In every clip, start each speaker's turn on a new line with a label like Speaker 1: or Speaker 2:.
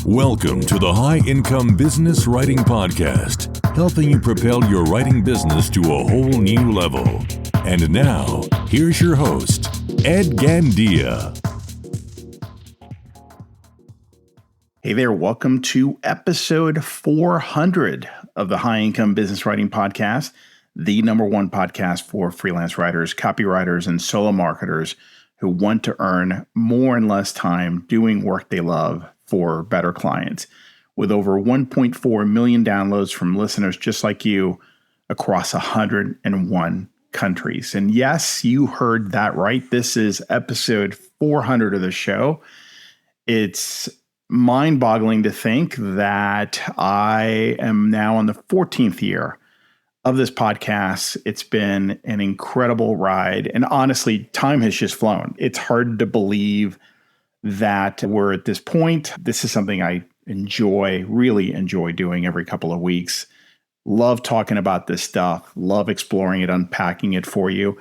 Speaker 1: Welcome to the High Income Business Writing Podcast, helping you propel your writing business to a whole new level. And now, here's your host, Ed Gandia.
Speaker 2: Hey there, welcome to episode 400 of the High Income Business Writing Podcast, the number one podcast for freelance writers, copywriters, and solo marketers who want to earn more in less time doing work they love for better clients. With over 1.4 million downloads from listeners just like you across 101 countries. And yes, you heard that right. This is episode 400 of the show. It's mind-boggling to think that I am now on the 14th year of this podcast. It's been an incredible ride. And honestly, time has just flown. It's hard to believe that we're at this point. This is something I really enjoy doing every couple of weeks. Love talking about this stuff, love exploring it, unpacking it for you.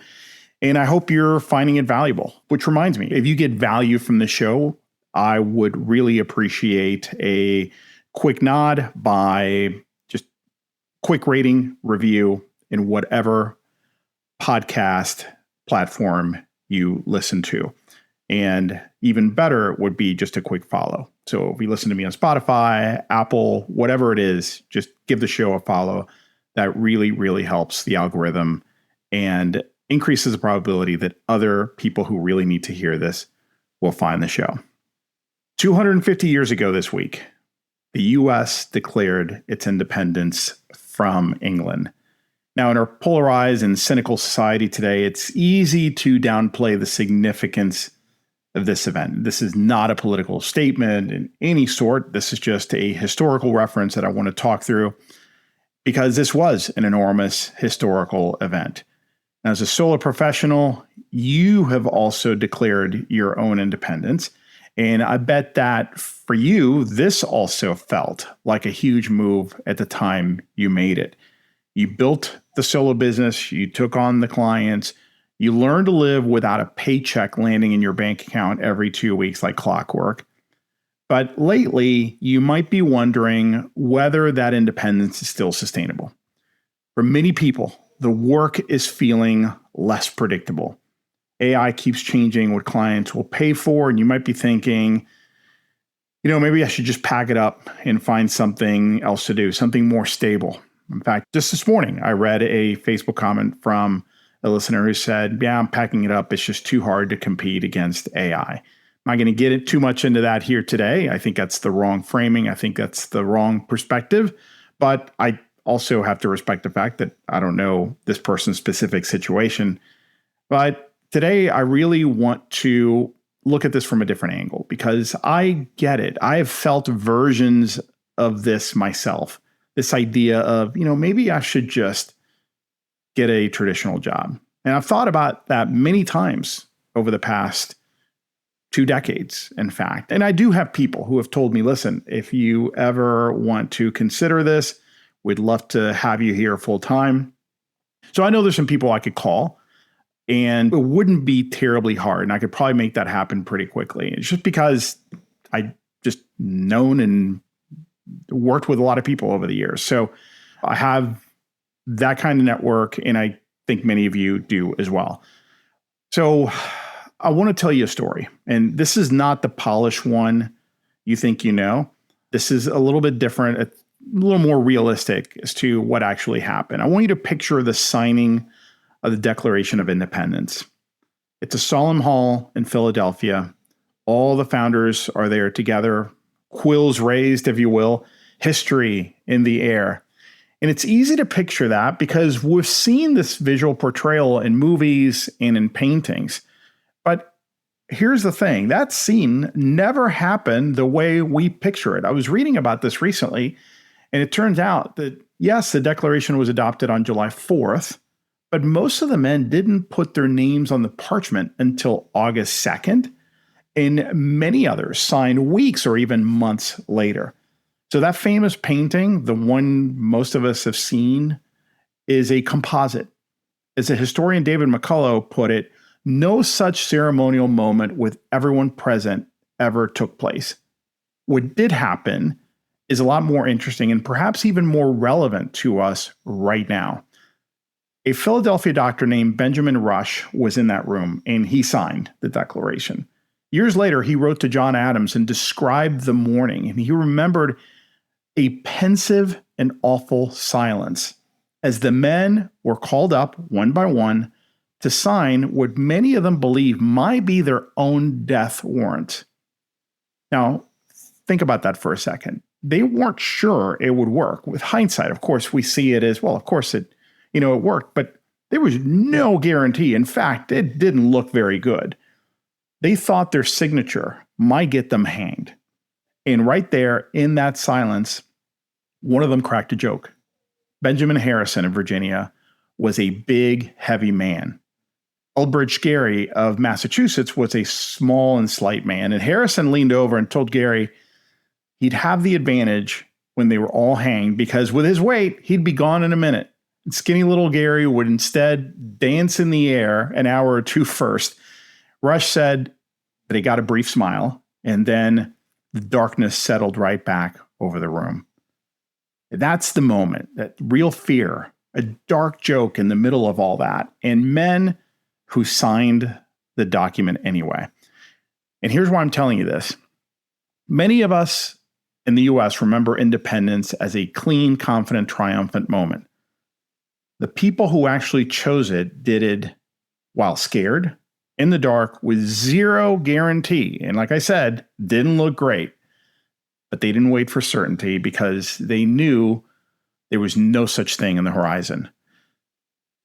Speaker 2: And I hope you're finding it valuable, which reminds me, if you get value from the show, I would really appreciate a quick nod by just quick rating, review in whatever podcast platform you listen to. And even better would be just a quick follow. So if you listen to me on Spotify, Apple, whatever it is, just give the show a follow. That really, really helps the algorithm and increases the probability that other people who really need to hear this will find the show. 250 years ago this week, the U.S. declared its independence from England. Now, in our polarized and cynical society today, it's easy to downplay the significance of this event. This is not a political statement in any sort. This is just a historical reference that I want to talk through because this was an enormous historical event. Now, as a solo professional, you have also declared your own independence. And I bet that for you, this also felt like a huge move at the time you made it. You built the solo business, you took on the clients, you learned to live without a paycheck landing in your bank account every 2 weeks like clockwork. But lately, you might be wondering whether that independence is still sustainable. For many people, the work is feeling less predictable. AI keeps changing what clients will pay for, and you might be thinking, maybe I should just pack it up and find something else to do, something more stable. In fact, just this morning, I read a Facebook comment from a listener who said, yeah, I'm packing it up. It's just too hard to compete against AI. I'm not going to get it too much into that here today. I think that's the wrong framing. I think that's the wrong perspective. But I also have to respect the fact that I don't know this person's specific situation. But today, I really want to look at this from a different angle because I get it. I have felt versions of this myself. This idea of, maybe I should just get a traditional job. And I've thought about that many times over the past 2 decades, in fact. And I do have people who have told me, listen, if you ever want to consider this, we'd love to have you here full time. So I know there's some people I could call and it wouldn't be terribly hard. And I could probably make that happen pretty quickly. It's just because I just known and worked with a lot of people over the years. So I have that kind of network, and I think many of you do as well. So I want to tell you a story, and this is not the polished one you think you know. This is a little bit different, a little more realistic as to what actually happened. I want you to picture the signing of the Declaration of Independence. It's a solemn hall in Philadelphia. All the founders are there together, quills raised, if you will, history in the air. And it's easy to picture that because we've seen this visual portrayal in movies and in paintings. But here's the thing, that scene never happened the way we picture it. I was reading about this recently, and it turns out that, yes, the Declaration was adopted on July 4th, but most of the men didn't put their names on the parchment until August 2nd, and many others signed weeks or even months later. So that famous painting, the one most of us have seen, is a composite. As the historian David McCullough put it, no such ceremonial moment with everyone present ever took place. What did happen is a lot more interesting and perhaps even more relevant to us right now. A Philadelphia doctor named Benjamin Rush was in that room, and he signed the declaration. Years later, he wrote to John Adams and described the morning, and he remembered a pensive and awful silence as the men were called up one by one to sign what many of them believe might be their own death warrant. Now, think about that for a second. They weren't sure it would work. With hindsight, of course, we see it as, well, of course it worked, but there was no guarantee. In fact, it didn't look very good. They thought their signature might get them hanged. And right there in that silence, one of them cracked a joke. Benjamin Harrison of Virginia was a big, heavy man. Elbridge Gerry of Massachusetts was a small and slight man. And Harrison leaned over and told Gerry he'd have the advantage when they were all hanged because with his weight, he'd be gone in a minute. And skinny little Gerry would instead dance in the air an hour or two first. Rush said that he got a brief smile, and then the darkness settled right back over the room. That's the moment, that real fear, a dark joke in the middle of all that, and men who signed the document anyway. And here's why I'm telling you this. Many of us in the U.S. remember independence as a clean, confident, triumphant moment. The people who actually chose it did it while scared, in the dark, with zero guarantee. And like I said, didn't look great. But they didn't wait for certainty because they knew there was no such thing in the horizon.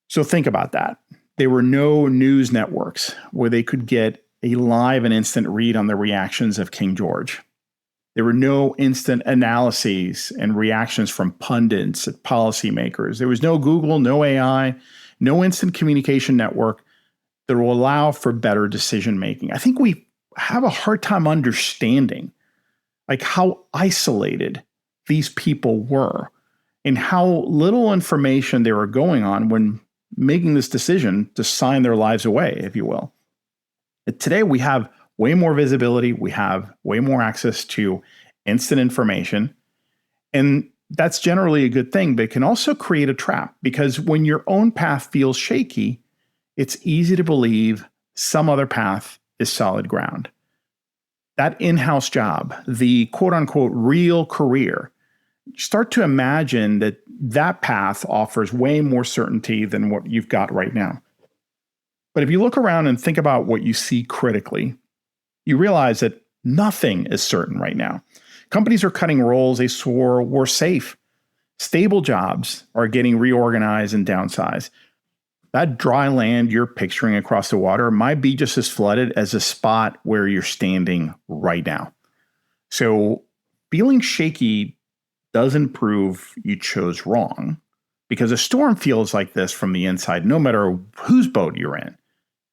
Speaker 2: So think about that. There were no news networks where they could get a live and instant read on the reactions of King George. There were no instant analyses and reactions from pundits and policymakers. There was no Google, no AI, no instant communication network that will allow for better decision making. I think we have a hard time understanding like how isolated these people were and how little information they were going on when making this decision to sign their lives away, if you will. Today, we have way more visibility. We have way more access to instant information. And that's generally a good thing, but it can also create a trap because when your own path feels shaky, it's easy to believe some other path is solid ground. That in-house job, the quote-unquote real career, start to imagine that that path offers way more certainty than what you've got right now. But if you look around and think about what you see critically, you realize that nothing is certain right now. Companies are cutting roles they swore were safe. Stable jobs are getting reorganized and downsized. That dry land you're picturing across the water might be just as flooded as the spot where you're standing right now. So feeling shaky doesn't prove you chose wrong because a storm feels like this from the inside, no matter whose boat you're in.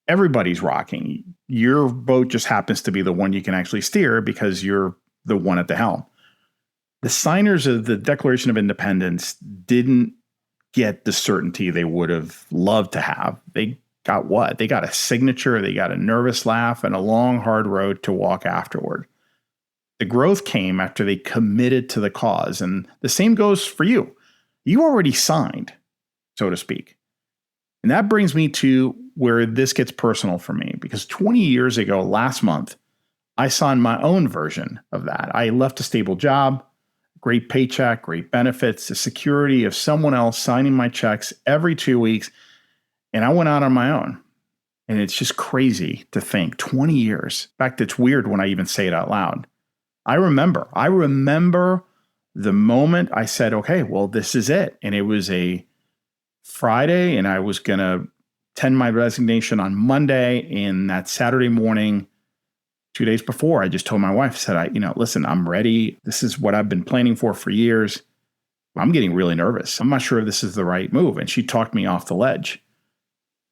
Speaker 2: Everybody's rocking. Your boat just happens to be the one you can actually steer because you're the one at the helm. The signers of the Declaration of Independence didn't get the certainty they would have loved to have. They got what? They got a signature, they got a nervous laugh, and a long, hard road to walk afterward. The growth came after they committed to the cause, and the same goes for you. You already signed, so to speak. And that brings me to where this gets personal for me, because 20 years ago, last month, I signed my own version of that. I left a stable job, great paycheck, great benefits, the security of someone else signing my checks every 2 weeks, and I went out on my own. And it's just crazy to think 20 years. In fact, it's weird when I even say it out loud. I remember the moment I said, okay, well, this is it. And it was a Friday, and I was going to tend my resignation on Monday. And that Saturday morning, 2 days before, I just told my wife, I said, listen, I'm ready. This is what I've been planning for years. I'm getting really nervous. I'm not sure if this is the right move. And she talked me off the ledge.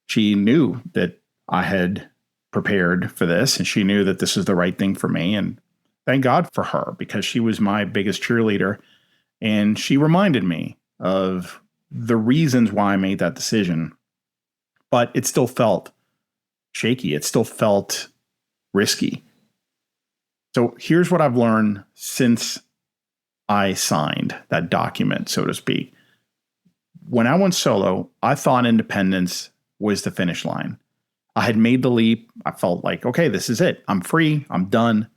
Speaker 2: She knew that I had prepared for this, and she knew that this is the right thing for me. And thank God for her, because she was my biggest cheerleader. And she reminded me of the reasons why I made that decision. But it still felt shaky. It still felt risky. So here's what I've learned since I signed that document, so to speak. When I went solo, I thought independence was the finish line. I had made the leap. I felt like, okay, this is it. I'm free. I'm done.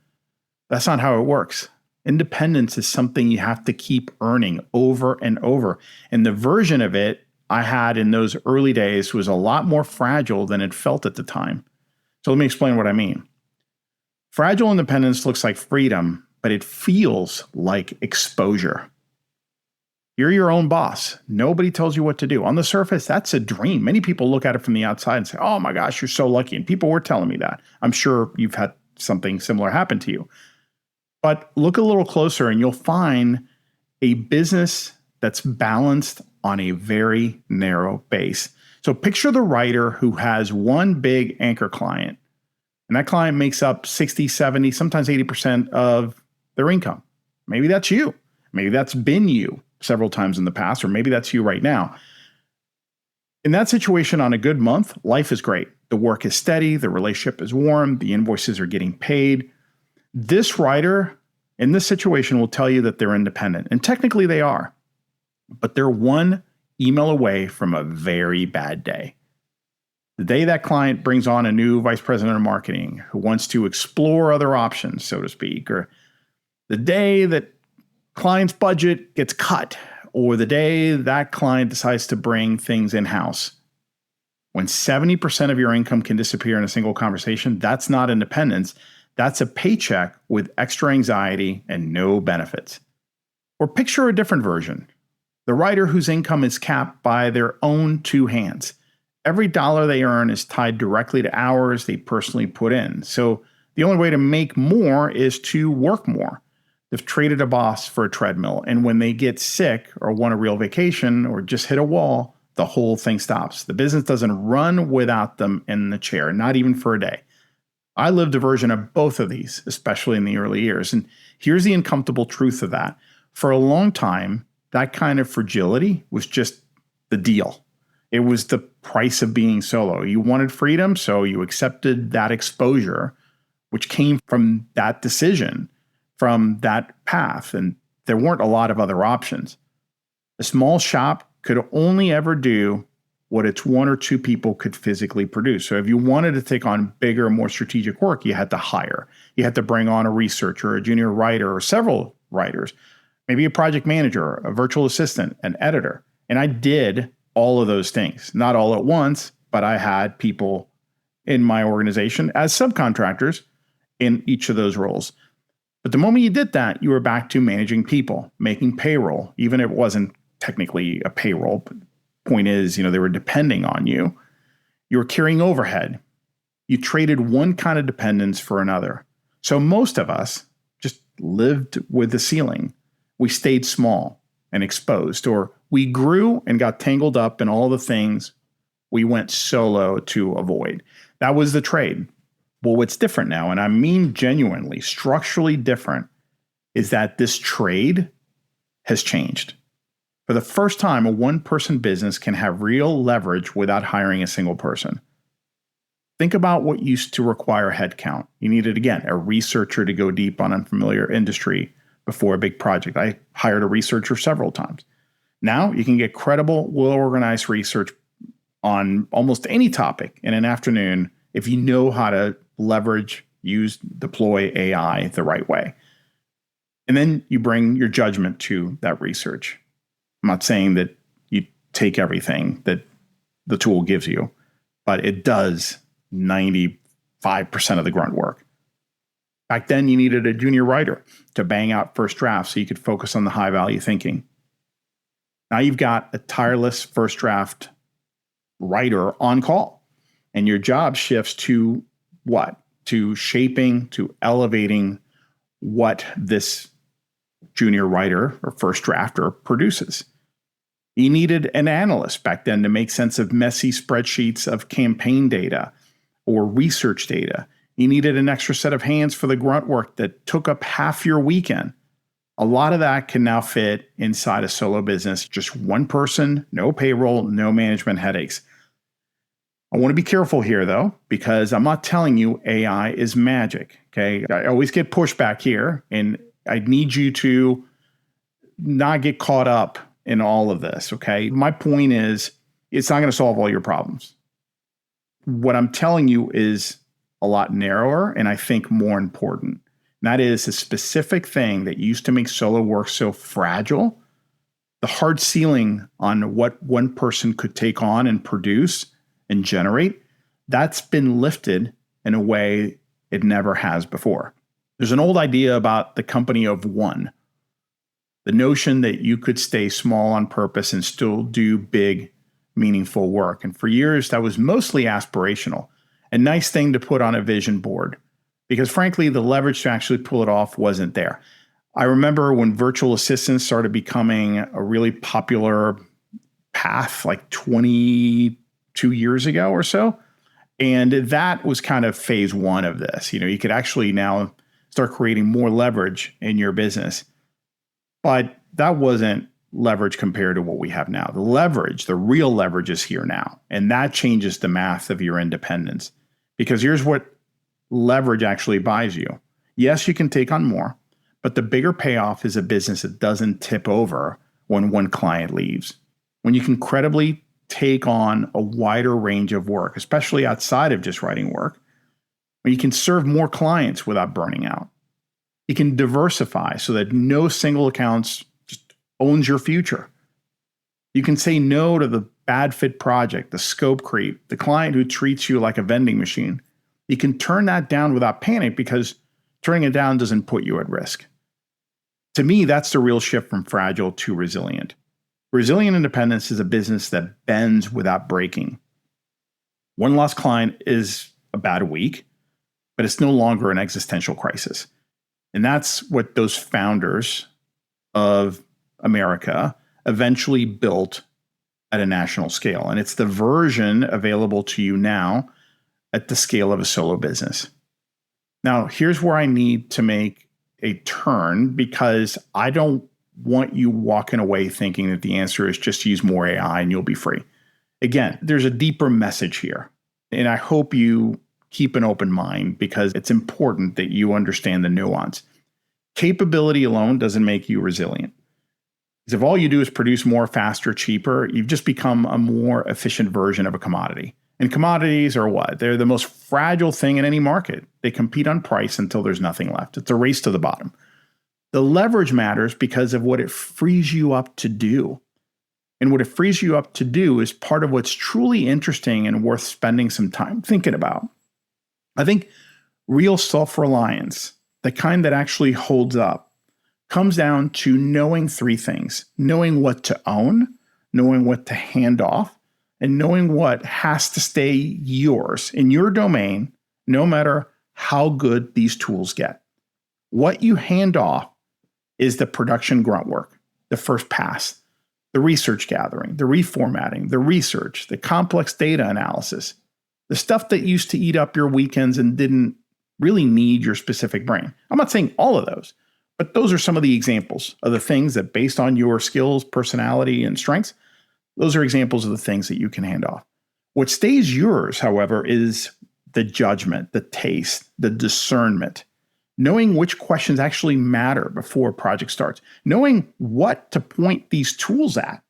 Speaker 2: That's not how it works. Independence is something you have to keep earning over and over. And the version of it I had in those early days was a lot more fragile than it felt at the time. So let me explain what I mean. Fragile independence looks like freedom, but it feels like exposure. You're your own boss. Nobody tells you what to do. On the surface, that's a dream. Many people look at it from the outside and say, oh my gosh, you're so lucky. And people were telling me that. I'm sure you've had something similar happen to you. But look a little closer and you'll find a business that's balanced on a very narrow base. So picture the writer who has one big anchor client, and that client makes up 60, 70, sometimes 80% of their income. Maybe that's you. Maybe that's been you several times in the past, or maybe that's you right now. In that situation, on a good month, life is great. The work is steady, the relationship is warm, the invoices are getting paid. This writer in this situation will tell you that they're independent, and technically they are, but they're one email away from a very bad day. The day that client brings on a new vice president of marketing who wants to explore other options, so to speak, or the day that client's budget gets cut, or the day that client decides to bring things in-house. When 70% of your income can disappear in a single conversation, that's not independence. That's a paycheck with extra anxiety and no benefits. Or picture a different version. The writer whose income is capped by their own two hands. Every dollar they earn is tied directly to hours they personally put in. So the only way to make more is to work more. They've traded a boss for a treadmill, and when they get sick or want a real vacation or just hit a wall, the whole thing stops. The business doesn't run without them in the chair, not even for a day. I lived a version of both of these, especially in the early years. And here's the uncomfortable truth of that. For a long time, that kind of fragility was just the deal. It was the price of being solo. You wanted freedom, so you accepted that exposure, which came from that decision, from that path. And there weren't a lot of other options. A small shop could only ever do what its one or two people could physically produce. So if you wanted to take on bigger, more strategic work, you had to hire. You had to bring on a researcher, a junior writer, or several writers, maybe a project manager, a virtual assistant, an editor. And I did all of those things, not all at once, but I had people in my organization as subcontractors in each of those roles. But the moment you did that, you were back to managing people, making payroll, even if it wasn't technically a payroll. But point is, they were depending on you. You were carrying overhead. You traded one kind of dependence for another. So most of us just lived with the ceiling. We stayed small and exposed, or we grew and got tangled up in all the things we went solo to avoid. That was the trade. Well, what's different now, and I mean genuinely, structurally different, is that this trade has changed. For the first time, a one-person business can have real leverage without hiring a single person. Think about what used to require headcount. You needed, again, a researcher to go deep on unfamiliar industry before a big project. I hired a researcher several times. Now you can get credible, well-organized research on almost any topic in an afternoon if you know how to leverage, use, deploy AI the right way. And then you bring your judgment to that research. I'm not saying that you take everything that the tool gives you, but it does 95% of the grunt work. Back then, you needed a junior writer to bang out first drafts so you could focus on the high-value thinking. Now you've got a tireless first draft writer on call, and your job shifts to what? To shaping, to elevating what this junior writer or first drafter produces. You needed an analyst back then to make sense of messy spreadsheets of campaign data or research data. You needed an extra set of hands for the grunt work that took up half your weekend. A lot of that can now fit inside a solo business, just one person, no payroll, no management headaches. I want to be careful here, though, because I'm not telling you AI is magic. Okay. I always get pushback here, and I need you to not get caught up in all of this. Okay. My point is, it's not going to solve all your problems. What I'm telling you is a lot narrower and I think more important. And that is a specific thing that used to make solo work so fragile. The hard ceiling on what one person could take on and produce and generate, that's been lifted in a way it never has before. There's an old idea about the company of one. The notion that you could stay small on purpose and still do big, meaningful work. And for years, that was mostly aspirational. A nice thing to put on a vision board, because frankly, the leverage to actually pull it off wasn't there. I remember when virtual assistants started becoming a really popular path like 22 years ago or so. And that was kind of phase one of this. You could actually now start creating more leverage in your business. But that wasn't leverage compared to what we have now. The leverage, the real leverage is here now. And that changes the math of your independence. Because here's what leverage actually buys you. Yes, you can take on more, but the bigger payoff is a business that doesn't tip over when one client leaves. When you can credibly take on a wider range of work, especially outside of just writing work, when you can serve more clients without burning out. You can diversify so that no single account just owns your future. You can say no to the bad fit project, the scope creep, the client who treats you like a vending machine. You can turn that down without panic because turning it down doesn't put you at risk. To me, that's the real shift from fragile to resilient. Resilient independence is a business that bends without breaking. One lost client is a bad week, but it's no longer an existential crisis. And that's what those founders of America eventually built at a national scale. And it's the version available to you now at the scale of a solo business. Now, here's where I need to make a turn, because I don't want you walking away thinking that the answer is just use more AI and you'll be free. Again, there's a deeper message here. And I hope you keep an open mind, because it's important that you understand the nuance. Capability alone doesn't make you resilient. Because if all you do is produce more, faster, cheaper, you've just become a more efficient version of a commodity. And commodities are what? They're the most fragile thing in any market. They compete on price until there's nothing left. It's a race to the bottom. The leverage matters because of what it frees you up to do. And what it frees you up to do is part of what's truly interesting and worth spending some time thinking about. I think real self-reliance, the kind that actually holds up, comes down to knowing three things: knowing what to own, knowing what to hand off, and knowing what has to stay yours in your domain, no matter how good these tools get. What you hand off is the production grunt work, the first pass, the research gathering, the reformatting, the research, the complex data analysis, the stuff that used to eat up your weekends and didn't really need your specific brain. I'm not saying all of those, but those are some of the examples of the things that, based on your skills, personality, and strengths, those are examples of the things that you can hand off. What stays yours, however, is the judgment, the taste, the discernment, knowing which questions actually matter before a project starts, knowing what to point these tools at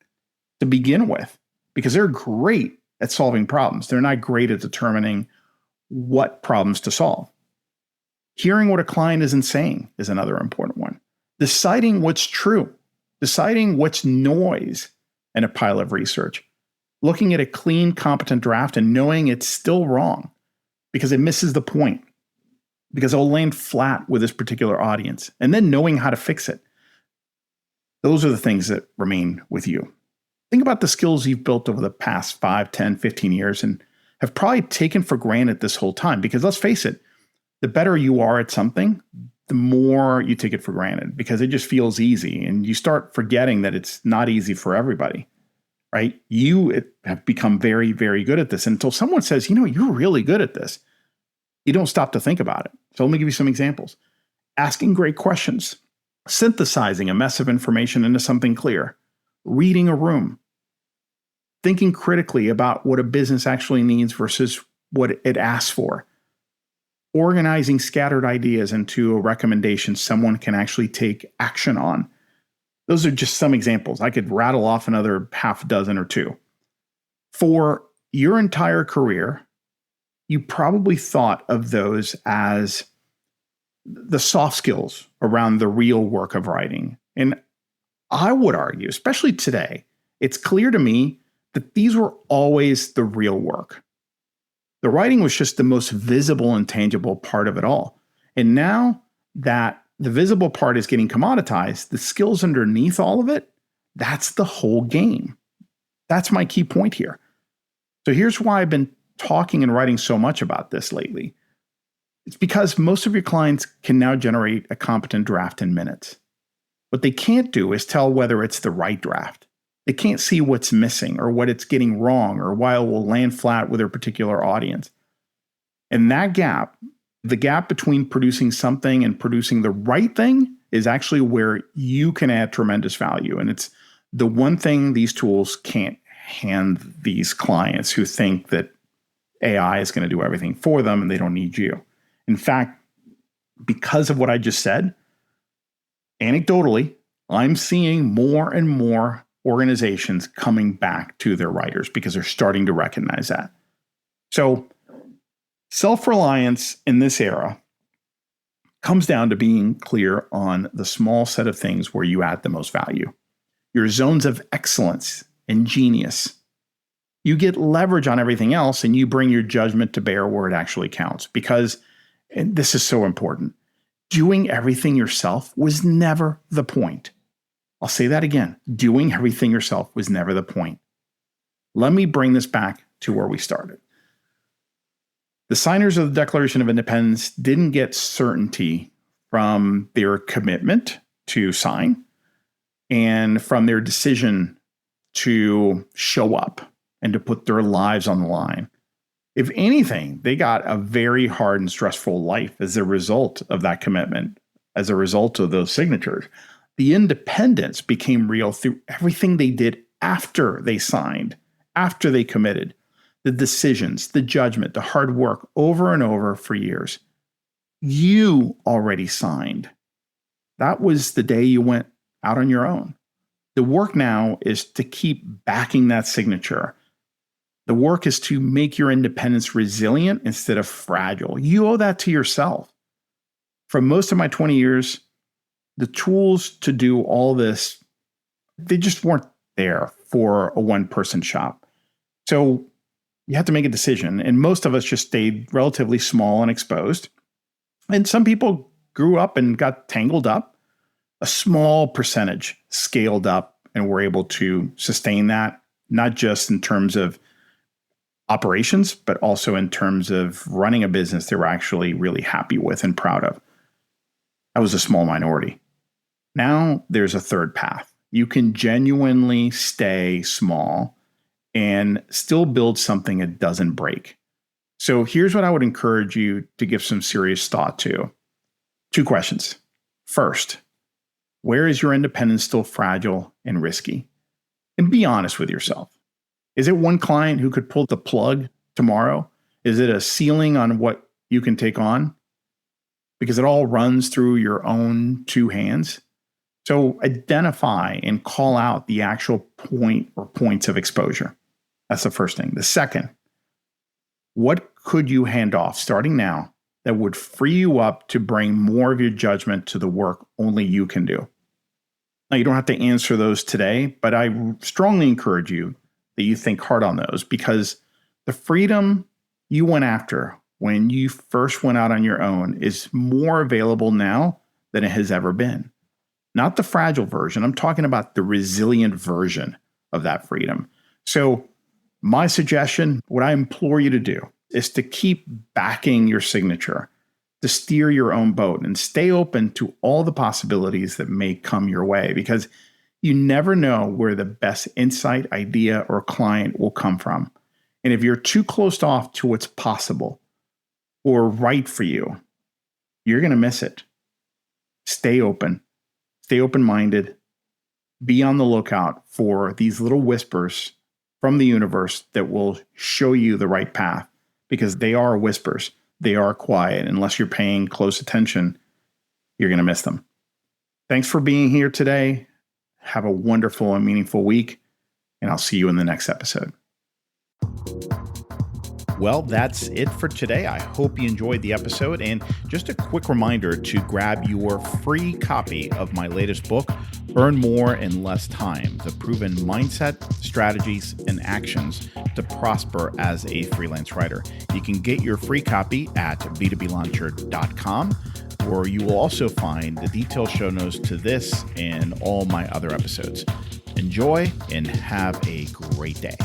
Speaker 2: to begin with, because they're great at solving problems. They're not great at determining what problems to solve. Hearing what a client isn't saying is another important one. Deciding what's true, deciding what's noise in a pile of research, looking at a clean, competent draft and knowing it's still wrong because it misses the point, because it'll land flat with this particular audience, and then knowing how to fix it. Those are the things that remain with you. Think about the skills you've built over the past 5, 10, 15 years and have probably taken for granted this whole time, because let's face it, the better you are at something, the more you take it for granted because it just feels easy, and you start forgetting that it's not easy for everybody, right? You have become very, very good at this until someone says, you're really good at this. You don't stop to think about it. So let me give you some examples. Asking great questions, synthesizing a mess of information into something clear, reading a room, thinking critically about what a business actually needs versus what it asks for, organizing scattered ideas into a recommendation someone can actually take action on. Those are just some examples. I could rattle off another half dozen or two. For your entire career, you probably thought of those as the soft skills around the real work of writing. And I would argue, especially today, it's clear to me that these were always the real work. The writing was just the most visible and tangible part of it all. And now that the visible part is getting commoditized, the skills underneath all of it, that's the whole game. That's my key point here. So here's why I've been talking and writing so much about this lately. It's because most of your clients can now generate a competent draft in minutes. What they can't do is tell whether it's the right draft. They can't see what's missing or what it's getting wrong or why it will land flat with their particular audience. And that gap, the gap between producing something and producing the right thing, is actually where you can add tremendous value. And it's the one thing these tools can't hand these clients who think that AI is going to do everything for them and they don't need you. In fact, because of what I just said, anecdotally, I'm seeing more and more organizations coming back to their writers because they're starting to recognize that. So self-reliance in this era comes down to being clear on the small set of things where you add the most value. Your zones of excellence and genius. You get leverage on everything else and you bring your judgment to bear where it actually counts. Because, and this is so important, doing everything yourself was never the point. I'll say that again. Doing everything yourself was never the point. Let me bring this back to where we started. The signers of the Declaration of Independence didn't get certainty from their commitment to sign and from their decision to show up and to put their lives on the line. If anything, they got a very hard and stressful life as a result of that commitment, as a result of those signatures. The independence became real through everything they did after they signed, after they committed, the decisions, the judgment, the hard work over and over for years. You already signed. That was the day you went out on your own. The work now is to keep backing that signature. The work is to make your independence resilient instead of fragile. You owe that to yourself. For most of my 20 years, the tools to do all this, they just weren't there for a one-person shop. So you have to make a decision. And most of us just stayed relatively small and exposed. And some people grew up and got tangled up. A small percentage scaled up and were able to sustain that, not just in terms of operations, but also in terms of running a business they were actually really happy with and proud of. That was a small minority. Now there's a third path. You can genuinely stay small and still build something that doesn't break. So here's what I would encourage you to give some serious thought to. 2 questions. First, where is your independence still fragile and risky? And be honest with yourself. Is it one client who could pull the plug tomorrow? Is it a ceiling on what you can take on? Because it all runs through your own 2 hands. So identify and call out the actual point or points of exposure. That's the first thing. The second, what could you hand off starting now that would free you up to bring more of your judgment to the work only you can do? Now, you don't have to answer those today, but I strongly encourage you that you think hard on those, because the freedom you went after when you first went out on your own is more available now than it has ever been. Not the fragile version. I'm talking about the resilient version of that freedom. So my suggestion, what I implore you to do, is to keep backing your signature, to steer your own boat and stay open to all the possibilities that may come your way, because you never know where the best insight, idea, or client will come from. And if you're too closed off to what's possible or right for you, you're going to miss it. Stay open. Stay open-minded. Be on the lookout for these little whispers from the universe that will show you the right path, because they are whispers. They are quiet. Unless you're paying close attention, you're going to miss them. Thanks for being here today. Have a wonderful and meaningful week, and I'll see you in the next episode. Well, that's it for today. I hope you enjoyed the episode. And just a quick reminder to grab your free copy of my latest book, Earn More in Less Time: The Proven Mindset, Strategies, and Actions to Prosper as a Freelance Writer. You can get your free copy at b2blauncher.com, where you will also find the detailed show notes to this and all my other episodes. Enjoy and have a great day.